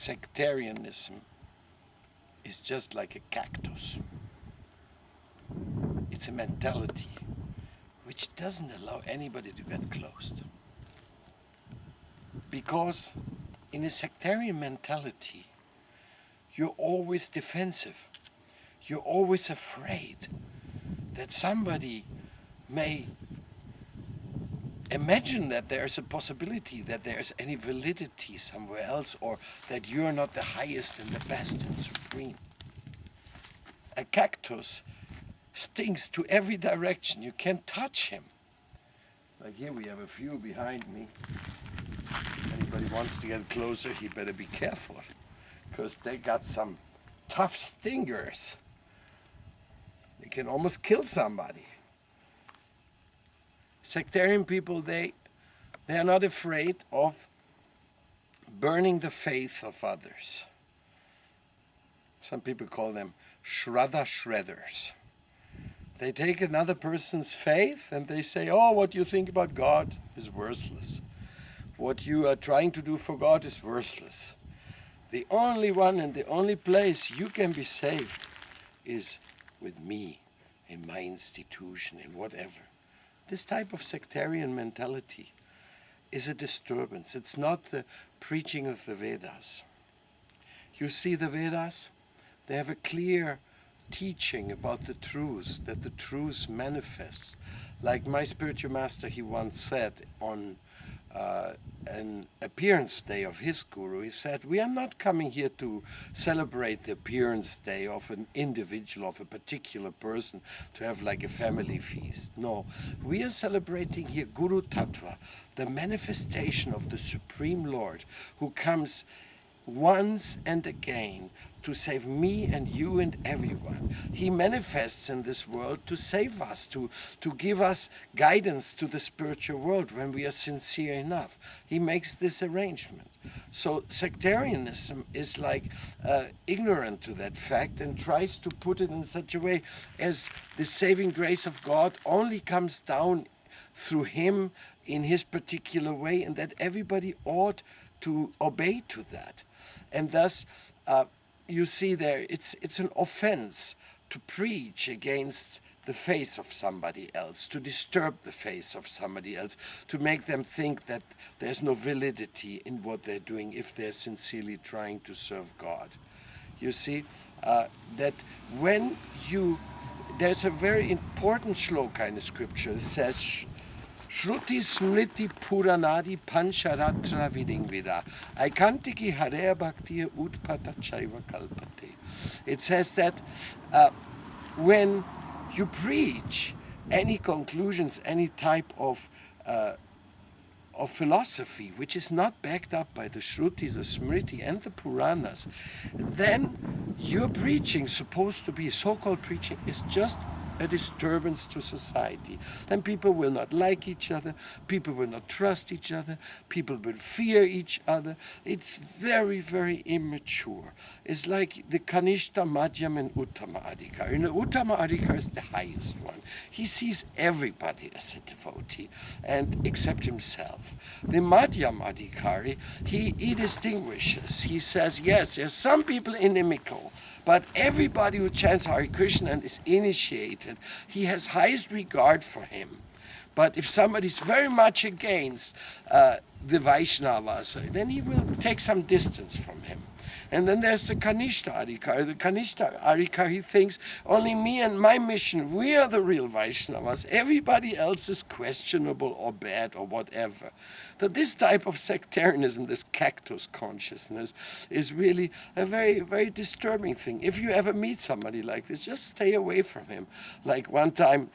sectarianism is just like a cactus. It's a mentality which doesn't allow anybody to get close. Because in a sectarian mentality, you're always defensive. You're always afraid that somebody may imagine that there's a possibility that there's any validity somewhere else, or that you're not the highest and the best and supreme. A cactus stings to every direction. You can't touch him. Like here we have a few behind me. Anybody wants to get closer, he better be careful, because they got some tough stingers. They can almost kill somebody. Sectarian people, they are not afraid of burning the faith of others. Some people call them shredders. They take another person's faith and they say, oh, what you think about God is worthless. What you are trying to do for God is worthless. The only one and the only place you can be saved is with me, in my institution, in whatever. This type of sectarian mentality is a disturbance. It's not the preaching of the Vedas. You see, the Vedas, they have a clear teaching about the truths, that the truths manifests. Like my spiritual master, he once said on an appearance day of his guru, he said, we are not coming here to celebrate the appearance day of an individual, of a particular person, to have like a family feast. No, we are celebrating here Guru Tattva, the manifestation of the Supreme Lord, who comes once and again to save me and you and everyone. He manifests in this world to save us, to give us guidance to the spiritual world when we are sincere enough. He makes this arrangement. So sectarianism is like ignorant to that fact and tries to put it in such a way as the saving grace of God only comes down through him in his particular way, and that everybody ought to obey to that. And thus, you see there, it's an offense to preach against the faith of somebody else, to disturb the faith of somebody else, to make them think that there's no validity in what they're doing if they're sincerely trying to serve God. You see, that when there's a very important shloka in the scripture. It says, Shruti Smriti Puranadi Pancharatra Vidingvida Aikantiki Hare Bhakti Utpata Chaiva Kalpate. It says that when you preach any conclusions, any type of philosophy which is not backed up by the Shrutis, the Smriti and the Puranas, then your preaching, supposed to be so-called preaching, is just a disturbance to society. Then people will not like each other, people will not trust each other, people will fear each other. It's very, very immature. It's like the Kanishta, Madhyam and Uttama Adhikari. And the Uttama Adhikari is the highest one. He sees everybody as a devotee, and except himself. The Madhyam Adhikari, he distinguishes. He says, yes, there's some people inimical, but everybody who chants Hare Krishna and is initiated, he has highest regard for him. But if somebody is very much against the Vaishnavas, then he will take some distance from him. And then there's the Kanishta Adhikari. The Kanishta Adhikari thinks, only me and my mission, we are the real Vaishnavas. Everybody else is questionable or bad or whatever. So this type of sectarianism, this cactus consciousness, is really a very, very disturbing thing. If you ever meet somebody like this, just stay away from him. Like one time,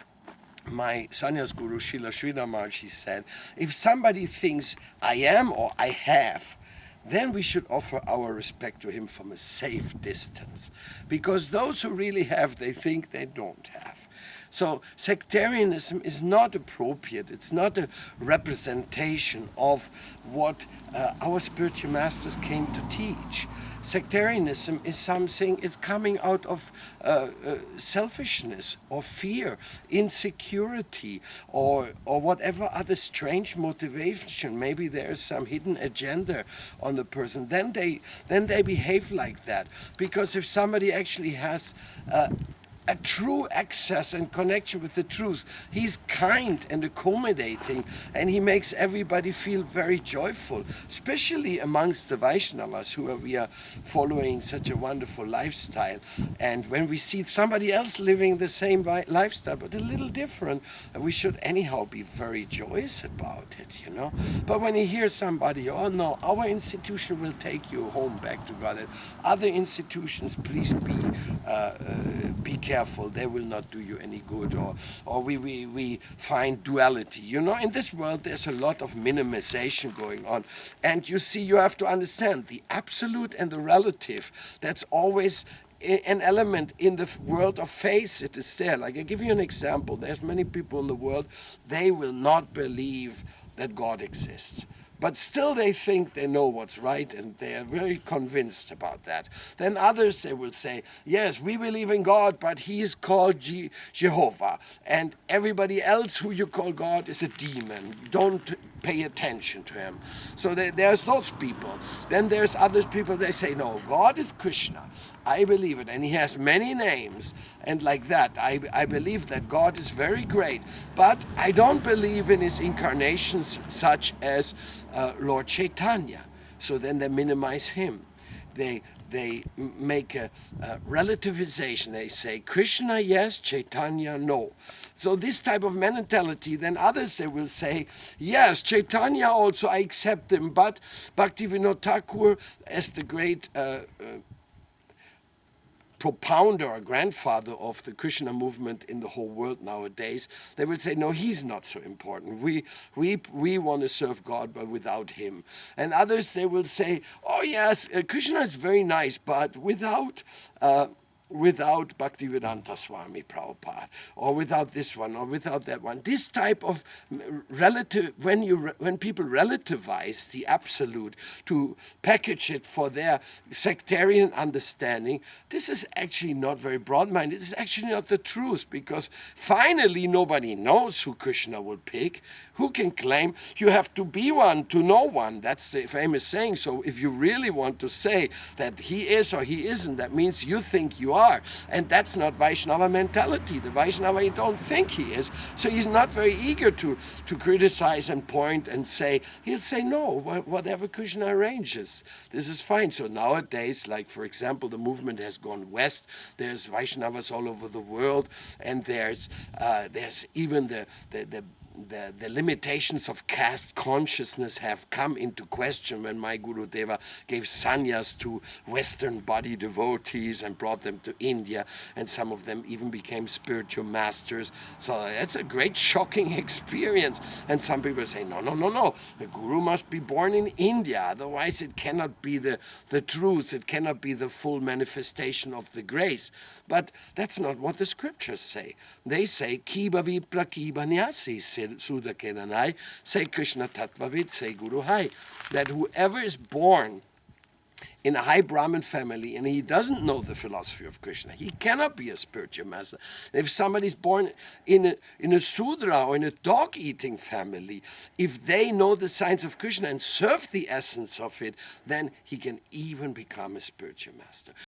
my sannyas guru, Srila Sridhar Maharaj, said, if somebody thinks I am or I have, then we should offer our respect to him from a safe distance. Because those who really have, they think they don't have. So sectarianism is not appropriate. It's not a representation of what our spiritual masters came to teach. Sectarianism is something, it's coming out of selfishness or fear, insecurity, or whatever other strange motivation. Maybe there is some hidden agenda on the person. Then they behave like that. Because if somebody actually has a true access and connection with the truth, he's kind and accommodating, and he makes everybody feel very joyful, especially amongst the Vaishnavas we are following such a wonderful lifestyle. And when we see somebody else living the same lifestyle but a little different, we should anyhow be very joyous about it, you know. But when you hear somebody, oh no, our institution will take you home back to God, and other institutions, please be careful, they will not do you any good, or we find duality. You know, in this world there's a lot of minimization going on, and you see, you have to understand the absolute and the relative. That's always an element in the world of faith. It is there. Like, I give you an example. There's many people in the world, they will not believe that God exists, but still they think they know what's right, and they are very convinced about that. Then others, they will say, yes, we believe in God, but he is called Jehovah, and everybody else who you call God is a demon. Don't pay attention to him. So there's those people. Then there's other people, they say, no, God is Krishna. I believe it, and he has many names, and like that. I believe that God is very great, but I don't believe in his incarnations such as Lord Chaitanya. So then they minimize him. They make a relativization. They say, Krishna yes, Chaitanya no. So this type of mentality, then others, they will say, yes, Chaitanya also, I accept him, but Bhaktivinoda Thakur, as the great propounder or grandfather of the Krishna movement in the whole world nowadays, they will say, no, he's not so important. We want to serve God, but without him. And others, they will say, oh yes, Krishna is very nice, but without Bhaktivedanta Swami Prabhupada, or without this one, or without that one. This type of relative, when people relativize the absolute to package it for their sectarian understanding, this is actually not very broad-minded. This is actually not the truth, because finally nobody knows who Krishna will pick. Who can claim you have to be one to know one? That's the famous saying. So if you really want to say that he is or he isn't, that means you think you are. And that's not Vaishnava mentality. The Vaishnava, you don't think he is. So he's not very eager to criticize and point and say, he'll say, no, whatever Krishna arranges, this is fine. So nowadays, like for example, the movement has gone west. There's Vaishnavas all over the world, and there's even the limitations of caste consciousness have come into question when my Gurudeva gave sannyas to Western body devotees and brought them to India, and some of them even became spiritual masters. So that's a great shocking experience. And some people say, no, the Guru must be born in India, otherwise it cannot be the truth, it cannot be the full manifestation of the grace. But that's not what the scriptures say. They say, Kiba vipra kiba nyasi, Sudha Kenanai, say Krishna Tattvavid, say Guru Hai. That whoever is born in a high Brahmin family and he doesn't know the philosophy of Krishna, he cannot be a spiritual master. If somebody's born in a Sudra or in a dog-eating family, if they know the science of Krishna and serve the essence of it, then he can even become a spiritual master.